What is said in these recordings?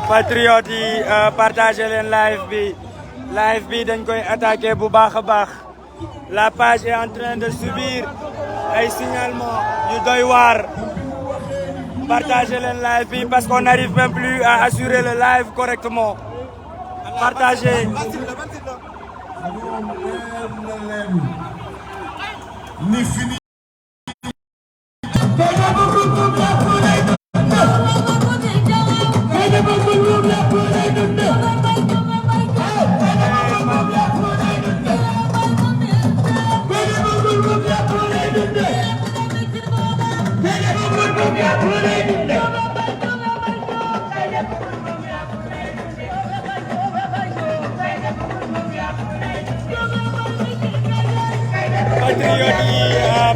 patriotes yi partagé leen live bi dañ koy attaqué bu baax a baax la page est en train de subir ay signalements yu doy waar partagé leen live bi parce qu'on n'arrive même plus à assurer le live correctement partagé. Patriotes yi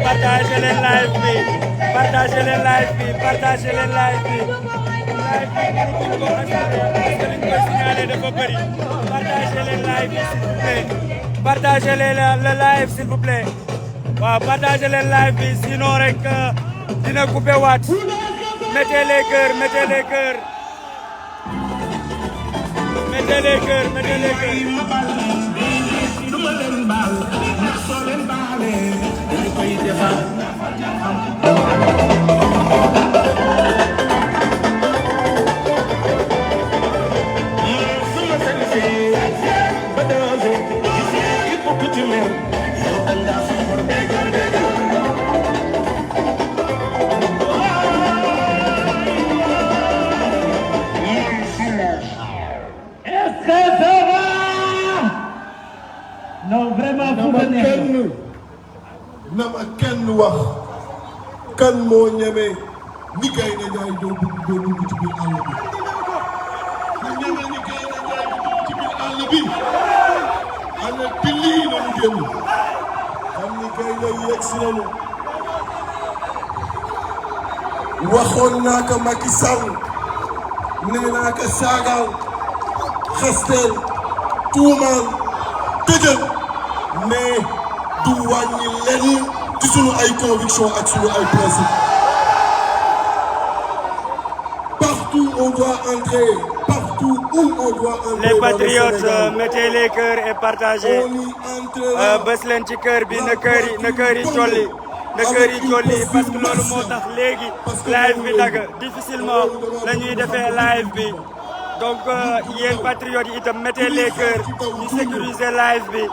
partagé leen live bi partagé leen live bi partagé leen live bi live bi ko assuré parce que liñ koy signalé dafa bëri partagé leen live bi s'il vous plaît partagé leen le live s'il vous plaît waaw partagé leen live bi sinon rek dina coupé waat mettez les cœurs mettez les cœurs mettez les cœurs mettez les cœurs. Non, vraiment, na ma kenn wax kan moo ñeme ni Gaynde Njaay doo dugg ci biir àll bi ku ñeme ni Gaynde Njaay dugg ci biir àll bi ana pilli yi nañu génn xam ni gaynde yi yegg si nañu waxoon naa ko Macky Sall nee naa ko saagaal xasteel tuumaal tëjal mais du wàññi lenn ci sunu ay conviction ak sunu ay principe partout on doit entrer partout où on doit entrer. Les patriotes mettez les cœurs et partagez bës leen ci cœur bi na cœur yi jolli na cœur yi jolli parce que loolu moo tax léegi live bi dagg difficilement la ñuy defee live bi donc yéen patriotes yi itam mettez les cœurs ñu sécuriser live bi.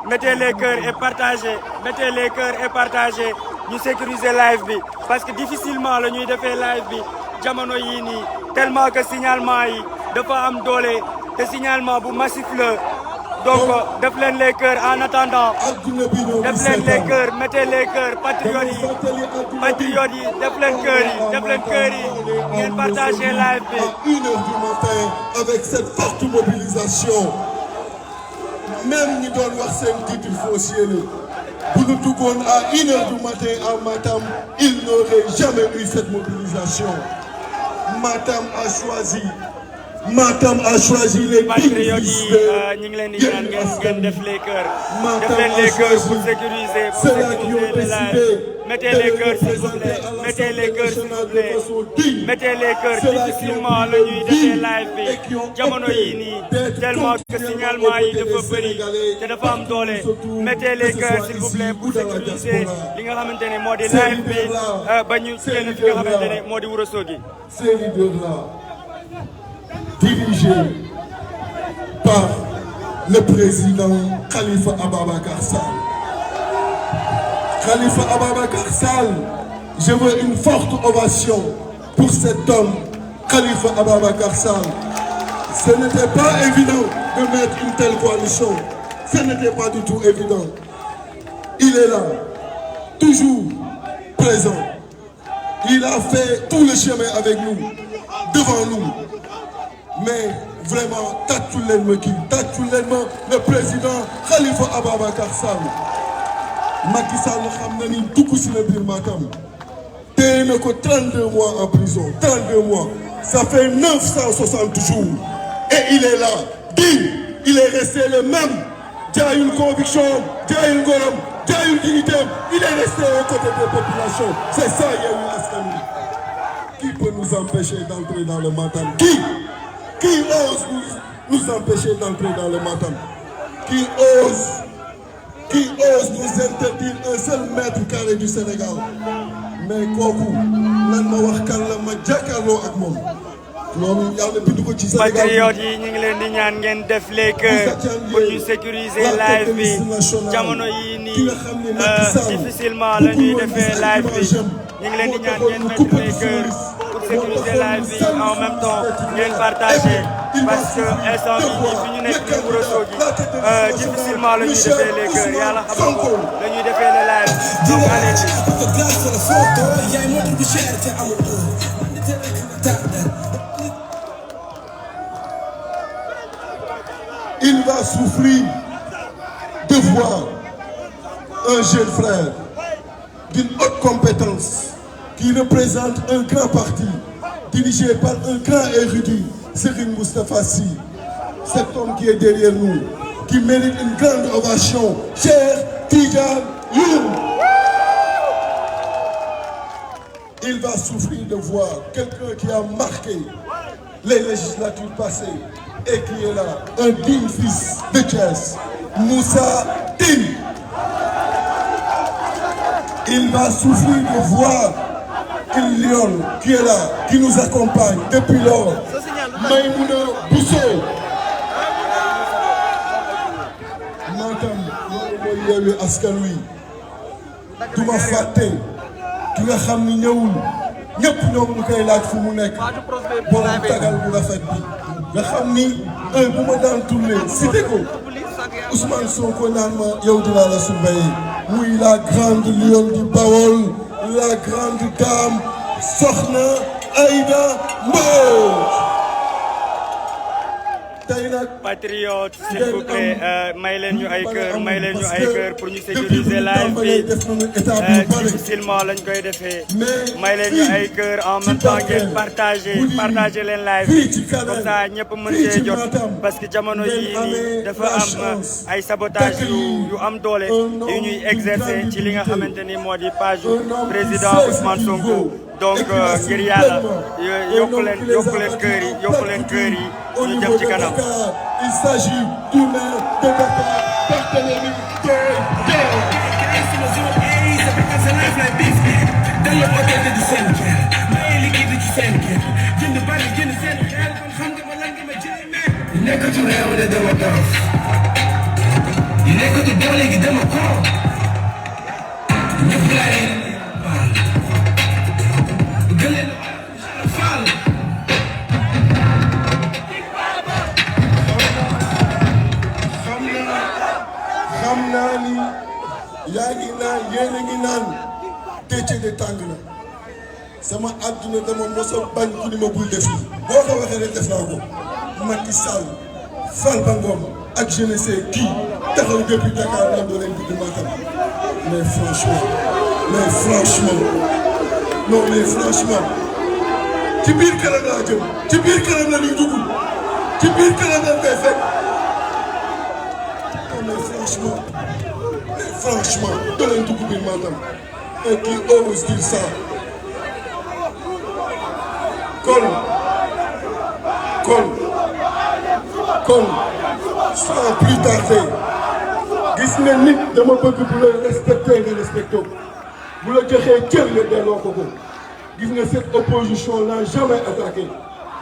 Mettez les cœurs et partagez mettez les cœurs et partagez ñu sécuriser live bi parce que difficilement la ñuy defee live bi jamono yii nii tellement que signalement yi dafa am doole te signalement bu massif la donc def leen les cœurs en attendant def leen les cœurs mettez les cœurs patriotes yi def leen cœurs yi ngeen partagez live bi. À 1h du matin avec cette forte mobilisation. Même ñi doon wax seen titre foncier la bu ñu duggoon à 1h du matin à Matam il n'aurait jamais eu cette mobilisation. Matam a choisi les patriotes yi ñu ngi leen di ñaan ngeen def les cœurs pour sécuriser le live. Mettez les cœurs s'il vous plaît mettez les cœurs s'il vous plaît mettez les cœurs difficilement la ñuy defee live bi jamono yii nii tellement que signalement yi dafa bëri te dafa am doole mettez les cœurs s'il vous plaît pour sécuriser li nga xamante ne moo di live bi ba ñu génn fi nga xamante ne moo di Ourossogui. Ces leaders-là dirigés par le président Khalifa Ababacar Sall. Khalifa Ababacar Sall, je veux une forte ovation pour cet homme, Khalifa Ababacar Sall. Ce n'était pas évident de mettre une telle coalition. Ce n'était pas du tout évident. Il est là, toujours présent. Il a fait tout le chemin avec nous, devant nous. Mais vraiment, tàccu leen ma kii, tàccu leen ma le président Khalifa Ababacar Sall. Macky Sall xam na ni dugg si na biir Matam téye na ko 32 mois en prison 32 mois ça fait 960 jours et il est là digne il est resté le même jaayul conviction jaayul ngorom jaayul dignité il est resté aux côtés des populations c'est ça Yewwi Askan Wi qui peut nous empêcher d'entrer dans le Matam qui Qui ose nous empêcher d'entrer dans le Matam? Qui ose nous interdire un seul mètre carré du Sénégal? Mais kooku lan ma wax kan la ma jàkkaarloo ak moom loolu yàlla bind ko ci Sénégal. patriotes yi ñu ngi leen di ñaan ngeen def les cœurs pour ñu sécuriser live bi jamono yi nii difficilement la ñuy defee live bi ñu ngi leen di ñaan ngeen mettre les cœurs pour sécuriser live bi en même temps ngeen partager parce que instant bii fi ñu nekk nii Ourossogui difficilement la ñuy defee les cœurs yàlla xam ko la ñuy defee le live donc allez-y. Il va souffrir de voir un jeune frère d'une haute compétence qui représente un grand parti dirigé par un grand érudit, Serigne Moustapha Sy. Cet homme qui est derrière nous, qui mérite une grande ovation, Cheikh Tidiane Youm. Il va souffrir de voir quelqu'un qui a marqué les législatures passées et qui est là, un digne fils de Thiès, Moussa Tine. Il va souffrir de voir une lionne qui est là, qui nous accompagne depuis lors, Maïmouna Bousso. Matam loolu mooy Yewwi Askan Wi du ma fàtte ki nga xam ni ñëwul ñëpp ñoom ñu koy laaj fu mu nekk borom tagal bu rafet bi nga xam ni bu ma daan tourné cité ko Ousmane Sonko naan ma yow dinaa la surveiller muy la grande lionne du Bawol, la grande dame Soxna Aïda Mbodj. Patriotes, s'il vous plaît, may leen ñu ay cœur pour ñu sécuriser live bi difficilement lañ koy defee may leen ñu ay cœur en même temps ngeen partager leen live bi comme ça ñëpp mën cee jot parce que jamono yi nii dafa am ay sabotage yu am doole yu ñuy exercer ci li nga xamante ni moo di page président Ousmane Sonko. Donc ngir yàlla yokku leen cœur yi ñu jëm ci kanam. Il s'agit du maire de Dakar, Barthélémy xam naa ni yaa ngi naan yéen a ngi naan Déthié de tàng na sama àdduna dama mos a bañ ku ni ma bul def lii boo ko waxee rek def naa ko Macky Sall Farba Ngom ak je ne sais qui taxaw depuis Dakar naan doo leen dugg Matam mais franchement ci biir kanam laa jëm ci biir kanam la ñuy dugg ci biir kanam la koy fekk. Mais franchement, doo leen dugg biir Matam et qui ose dire ça kon sans plus tarder gis nga nit dama bëgg bu la respecté nga respecté ko bu la joxee cër nga delloo ko gis nga cette opposition n'a jamais attaqué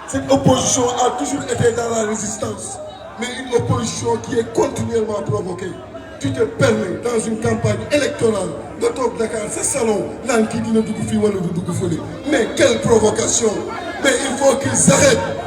cette opposition a toujours été dans la résistance mais une opposition qui est continuellement provoquée. Tu te permets dans une campagne électorale de toog Dakar ce salon naan kii dina dugg fii wala du dugg fële mais quelle provocation mais il faut qu'ils arrêtent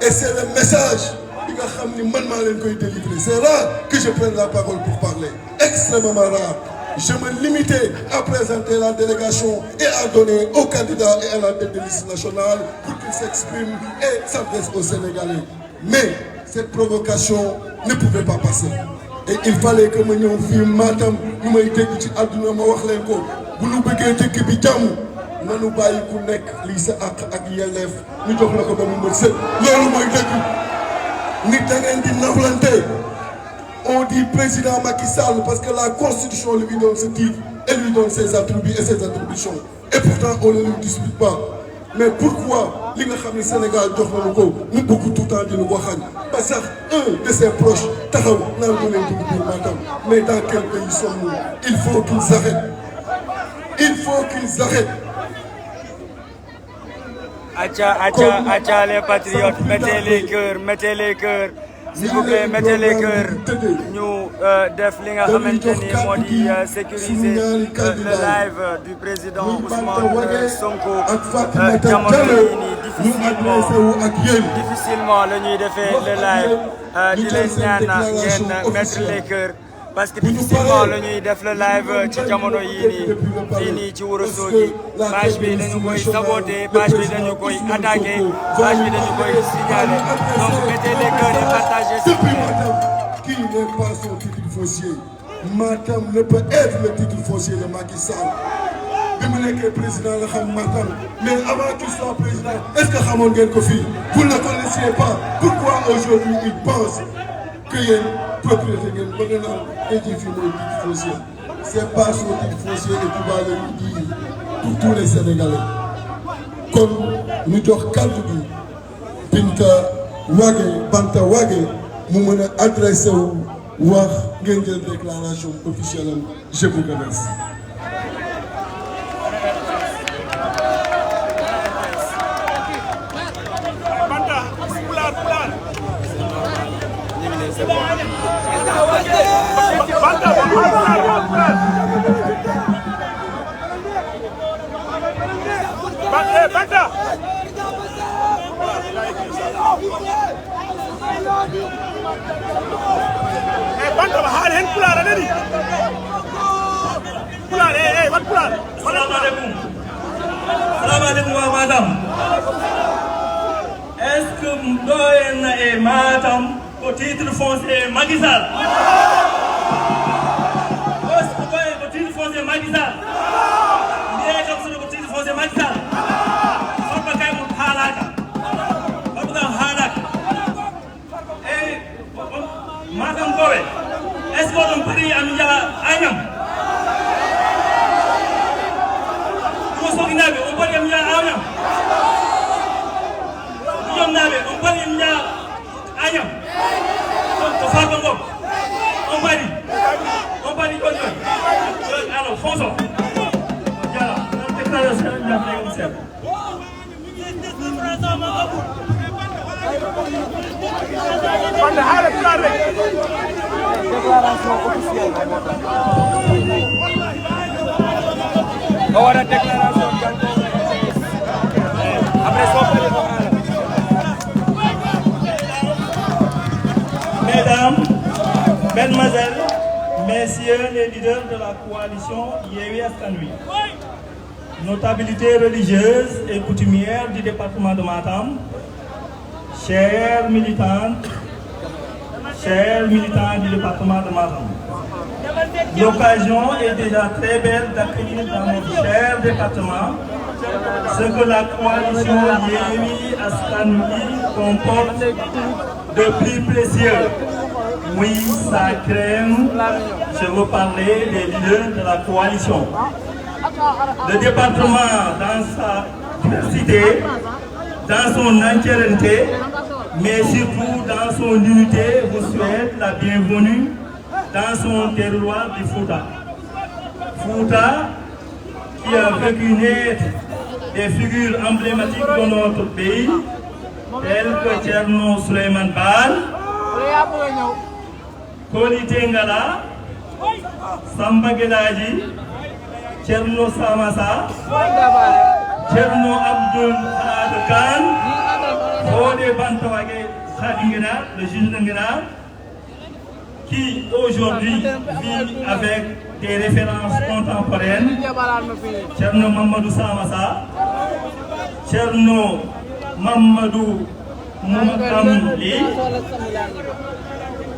et c'est le message bi nga xam ni man maa leen koy délivrer c'est rare que je prenne la parole pour parler extrêmement rare je me limitais à présenter la délégation et à donner aux candidats et à la tête de liste nationale pour qu'ils s'expriment et s'adressent aux Sénégalais mais cette provocation ne pouvait pas passer et il fallait que ma ñëw fii Matam ñu may dégg ci àdduna ma wax leen ko bu ñu bëggee dëkk bi jàmm nanu bàyyi ku nekk lii sa àq ak yelleef ñu jox la ko ba mu mën sëkk loolu mooy dëgg nit da ngeen di nawlante on dit président Macky Sall parce que la constitution lui donne ce titre et lui donne ses attributs et ses attributions et pourtant on ne lui dispute pas mais pourquoi li nga xam ne Sénégal jox nañu ko mu bëgg tout le temps di ñu ko xañ ba sax un de ses proches taxaw naan ko leen dugg biir Matam mais dans quel pays sommes-nous? Il faut qu'ils arrêtent. Il faut qu'ils arrêtent. Acha les patriotes, mettez les cœurs, s'il vous plaît, mettez les cœurs. Ñu def li nga xamante ni moo di sécuriser le live du président Ousmane Sonko. Jamono yi nii difficilement la ñuy defee le live di leen ñaan ngeen mettre les cœurs. Parce que difficilement la ñuy def le live ci jamono yii nii fii nii ci Ourossogui page bi dañu koy saboter page bi dañu koy attaquer page bi dañu koy signaler donc mettez les cœurs et partagez s'il vous plaît. Qui n'est pas son titre foncier? Matam ne peut être le titre foncier de Macky Sall. bi mu nekkee président la xam Matam mais avant qu'il soit président est-ce que xamoon ngeen ko fii? Vous ne le connaissiez pas. Pourquoi aujourd'hui il pense que yéen propriété ngeen bëgg naa édifier mooy titre foncier? C'est pas son titre foncier et tu vas le dire pour tous les Sénégalais. Kon ñu jox kàddu bi Banta Wagué mu mën a adressé wu wax ngeen jël déclaration officielle. Je vous remercie. Salaamaaleykum waa Matam. Est-ce que doyen na e Matam au titre foncier Macky Sall? Est-ce que doyen au titre foncier Macky Sall? Ndiye kam sunu ko titre foncier Macky Sall. Fappa kay mo halaka. Fappa halaka. Matam kowe. Est-ce que on pari am jala anyam? Nabe on pari am jala anyam. Ñom nabe on pari am jala anyam. To fappa ngom. On pari kon. Alors Fonso. Jala, déclaration ñam lay on set. Déclaration officielle. On va la déclaration. Après ça, Mesdames, Mesdemoiselles, Messieurs les leaders de la coalition Yewwi Askan Wi, notabilités religieuses et coutumières du département de Matam, chers militants du département de Matam, l'occasion est déjà très belle d'accueillir dans notre cher département ce que la coalition Yewwi Askan Wi comporte de plus précieux. Oui, ça crème, je veux parler des leaders de la coalition. Le département dans sa diversité, dans son entièreté, mais surtout dans son unité, vous souhaite la bienvenue dans son terroir du Fouta. Fouta qui a vécu naître des figures emblématiques de notre pays, telles que Thierno Souleymane Baal, Koli Tengala, Samba Gelaji, Thierno Samassa, Thierno Abdoul Ahad Kane, Fodé Banta Wagué Khady Nguénar, le juge de Nguénar, qui aujourd'hui vit avec des références contemporaines, Thierno Mamadou Samassa, Thierno Mamadou Moumakam Ly,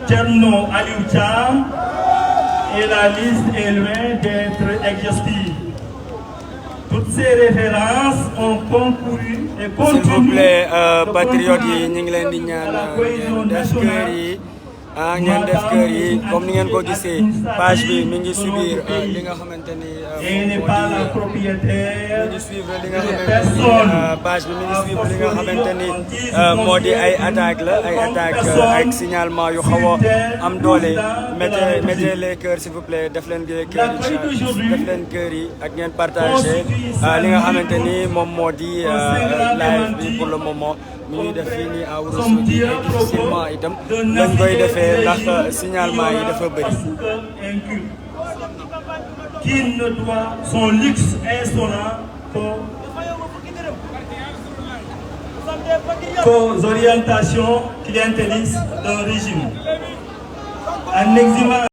Thierno Aliou Thiam, et la liste est loin d'être exhaustive. Toutes ces références ont concouru et continuent. S'il vous plaît, patriotes yi ñu ngi leen di ñaan def kër yi ngeen def kër yi comme ni ngeen ko gisee page bi mi ngi subir li nga xamante ni Et n'est pas la propriétaire mi ngi suivre li nga de xamante ni personne. page bi mi ngi suivre li nga xamante ni moo di ay attaque la ay attaque ak signalement yu xaw a am doole mettez les cœurs s'il vous plaît def leen kër yi ak ngeen partagé li nga xamante ni moom moo di live bi pour le moment mi ngi def fii nii à Ourossogui ay difficilement itam lañ koy defee ndax signalement yi dafa bëri. Qui ne doit son luxe insolent qu'aux orientations clientélistes d'un régime. En exhumant